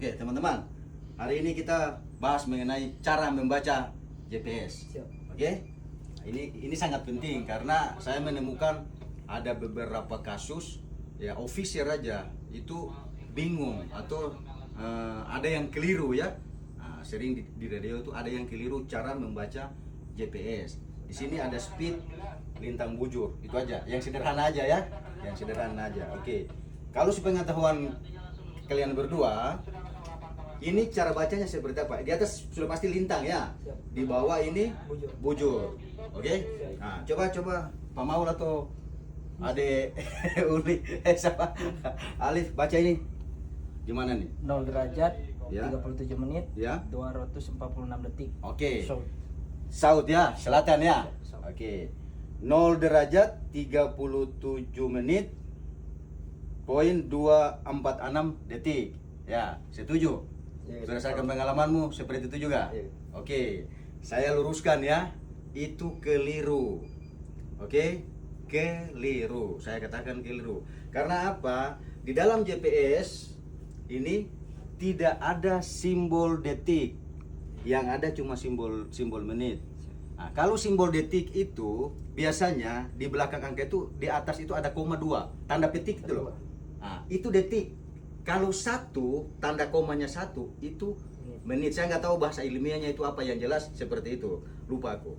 Oke, teman-teman. Hari ini kita bahas mengenai cara membaca GPS. Siap. Oke? Ini sangat penting karena saya menemukan ada beberapa kasus ya officer aja itu bingung atau ada yang keliru ya. Nah, sering di radio itu ada yang keliru cara membaca GPS. Di sini ada speed lintang bujur, itu aja. Yang sederhana aja ya. Yang sederhana aja. Oke. Kalau sepengetahuan kalian berdua, ini cara bacanya seperti apa? Di atas sudah pasti lintang ya. Di bawah ini bujur. Oke? Nah, coba Pak Maul atau Ade Uli siapa? Alif baca ini. Gimana nih? 0 derajat, Ya. 37 menit, Ya. 246 detik. Oke. So, Saud ya, selatan ya. Saud. Oke. 0 derajat 37 menit poin 246 detik. Ya, setuju? Ya, Berdasarkan pengalamanmu seperti itu juga? Ya. Oke. Saya luruskan ya. Itu keliru. Oke? Keliru. Saya katakan keliru. Karena apa? Di dalam GPS ini tidak ada simbol detik. Yang ada cuma simbol menit. Nah, kalau simbol detik itu biasanya di belakang angka itu di atas itu ada koma 2, tanda petik itu loh. Nah, itu detik. Kalau satu tanda komanya satu itu menit. Saya nggak tahu bahasa ilmiahnya itu apa, yang jelas seperti itu. Lupa aku.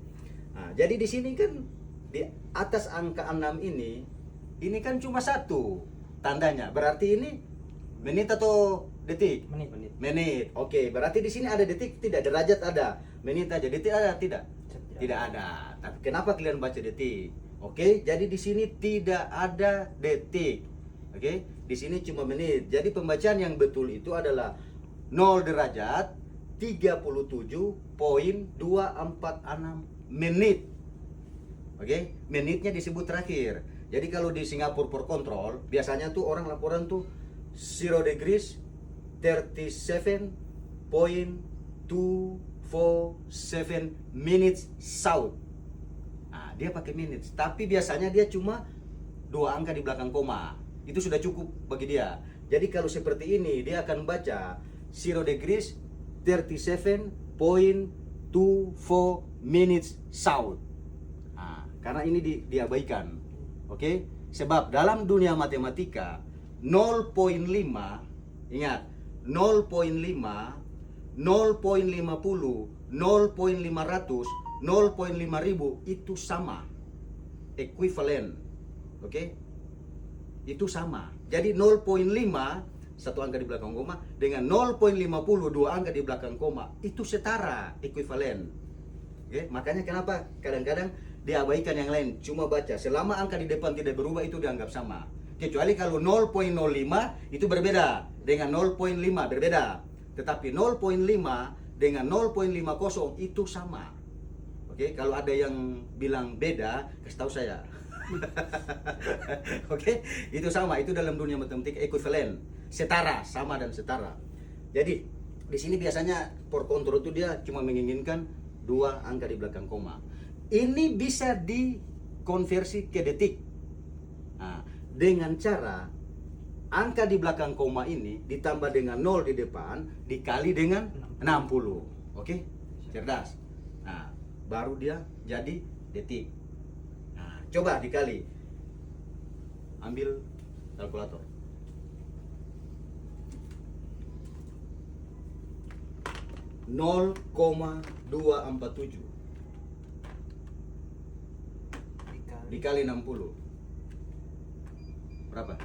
Nah, jadi di sini kan di atas angka 6 ini kan cuma satu tandanya. Berarti ini menit atau detik? menit. Menit. Oke, berarti di sini ada detik tidak, derajat ada, menit aja. Detik ada tidak? Tidak ada. Tapi kenapa kalian baca detik? Oke, jadi di sini tidak ada detik. Oke, di sini cuma menit. Jadi pembacaan yang betul itu adalah 0 derajat 37,246 menit. Oke, menitnya disebut terakhir. Jadi kalau di Singapura for control, biasanya tuh orang laporan tuh 0 degrees 37.247 minutes south. Nah, dia pakai minutes, tapi biasanya dia cuma 2 angka di belakang koma. Itu sudah cukup bagi dia. Jadi kalau seperti ini dia akan baca 0 degrees 37.24 minutes south. Nah, karena ini diabaikan. Oke? Sebab dalam dunia matematika 0,5, ingat, 0,5, 0,50, 0,500, 0,5000 itu sama. Equivalent. Oke? Itu sama. Jadi 0,5 satu angka di belakang koma dengan 0,50 dua angka di belakang koma itu setara, ekuivalen. Oke? Makanya kenapa kadang-kadang diabaikan yang lain, cuma baca selama angka di depan tidak berubah itu dianggap sama. Kecuali kalau 0,05 itu berbeda dengan 0,5 berbeda. Tetapi 0,5 dengan 0,50 itu sama. Oke, kalau ada yang bilang beda, kasih tahu saya. Oke, itu sama, itu dalam dunia matematika ekuivalen, setara, sama dan setara. Jadi di sini biasanya for control itu dia cuma menginginkan 2 angka di belakang koma. Ini bisa dikonversi ke detik. Nah, dengan cara angka di belakang koma ini ditambah dengan 0 di depan dikali dengan 60. Oke? Cerdas. Nah, baru dia jadi detik. Nah, coba dikali. Ambil kalkulator. Nol koma 247 dikali 60 berapa?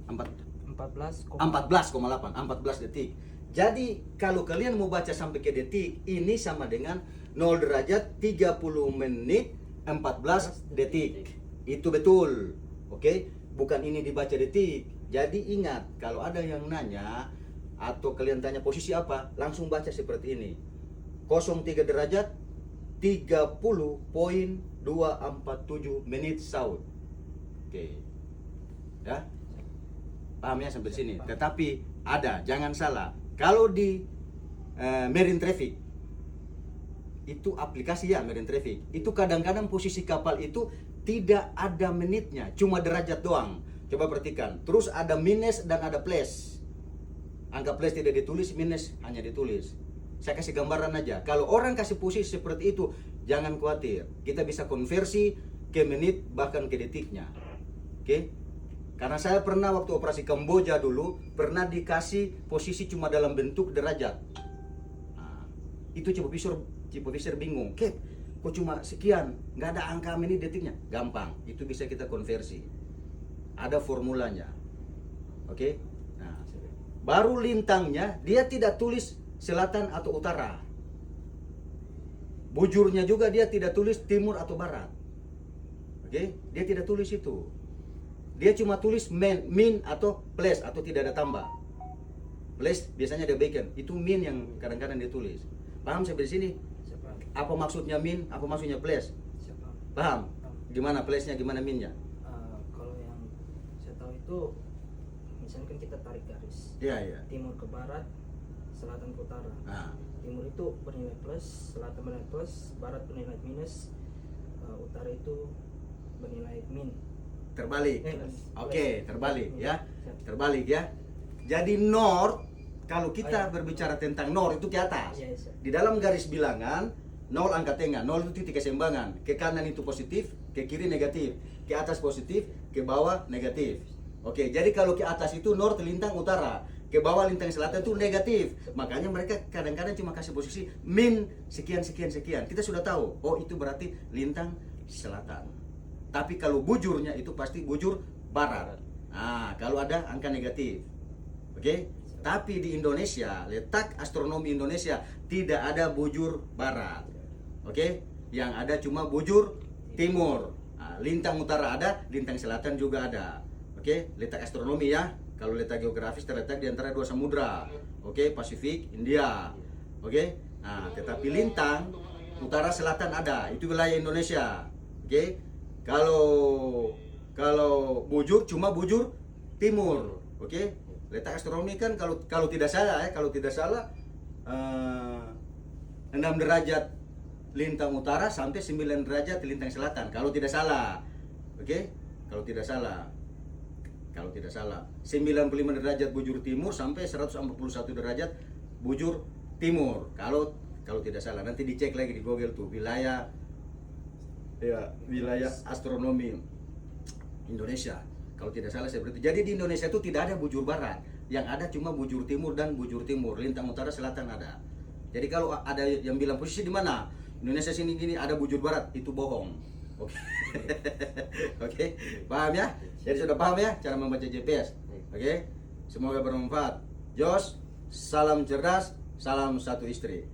14,8 detik. Jadi kalau kalian mau baca sampai ke detik, ini sama dengan 0 derajat 30 menit 14 detik. Itu betul. Oke? Bukan ini dibaca detik. Jadi ingat, kalau ada yang nanya atau kalian tanya posisi apa, langsung baca seperti ini. 03 derajat 30,247 menit south. Oke. Ya? Paham ya sampai sini. Tetapi ada, jangan salah. Kalau di marine traffic itu aplikasi ya marine traffic. Itu kadang-kadang posisi kapal itu tidak ada menitnya, cuma derajat doang. Coba perhatikan. Terus ada minus dan ada plus. Angka plus tidak ditulis, minus hanya ditulis. Saya kasih gambaran aja. Kalau orang kasih posisi seperti itu, jangan khawatir. Kita bisa konversi ke menit bahkan ke detiknya. Oke? Karena saya pernah waktu operasi Kamboja dulu pernah dikasih posisi cuma dalam bentuk derajat. Nah, itu supervisor bingung. Kep, kok cuma sekian, nggak ada angka menit detiknya? Gampang, itu bisa kita konversi. Ada formulanya. Oke? Nah, baru lintangnya dia tidak tulis selatan atau utara. Bujurnya juga dia tidak tulis timur atau barat. Oke? Dia tidak tulis itu. Dia cuma tulis min atau plus atau tidak ada tambah. Plus biasanya ada bacon. Itu min yang kadang-kadang dia tulis. Paham sampai di sini? Siapa? Apa maksudnya min? Apa maksudnya plus? Siapa? Paham? Gimana plusnya? Gimana minnya? Kalau yang saya tahu itu, misalnya kan kita tarik garis. Iya, iya. Timur ke barat, selatan ke utara. Nah, Timur itu bernilai plus, selatan bernilai plus, barat bernilai minus, utara itu bernilai min. terbalik. Oke, terbalik ya. Siap. Terbalik ya. Jadi north, kalau kita Oh, iya. berbicara tentang north itu ke atas. Iya, iya. Di dalam garis bilangan, 0 angka tengah, 0 itu titik keseimbangan. Ke kanan itu positif, ke kiri negatif. Ke atas positif, ke bawah negatif. Oke, jadi kalau ke atas itu north lintang utara, ke bawah lintang selatan itu negatif. Makanya mereka kadang-kadang cuma kasih posisi min sekian sekian sekian. Kita sudah tahu, oh itu berarti lintang selatan. Tapi kalau bujurnya itu pasti bujur barat. Nah, kalau ada angka negatif. Oke? Tapi di Indonesia, letak astronomi Indonesia tidak ada bujur barat. Oke? Yang ada cuma bujur timur. Nah, lintang utara ada, lintang selatan juga ada. Oke? Letak astronomi ya. Kalau letak geografis terletak di antara dua samudra. Oke, Pasifik, India. Oke? Nah, tetapi lintang utara selatan ada. Itu wilayah Indonesia. Oke? Kalau bujur cuma bujur timur. Oke? Letak astronomi kan kalau tidak salah 6 derajat lintang utara sampai 9 derajat lintang selatan kalau tidak salah. Oke? Kalau tidak salah. 95 derajat bujur timur sampai 141 derajat bujur timur. Kalau tidak salah, nanti dicek lagi di Google tuh wilayah astronomi Indonesia. Kalau tidak salah seperti itu. Jadi di Indonesia itu tidak ada bujur barat, yang ada cuma bujur timur dan bujur timur, lintang utara selatan ada. Jadi kalau ada yang bilang posisi di mana Indonesia sini gini ada bujur barat, itu bohong. Oke. Oke, paham ya? Jadi sudah paham ya cara membaca GPS. Oke, semoga bermanfaat. Jos, salam cerdas, salam satu istri.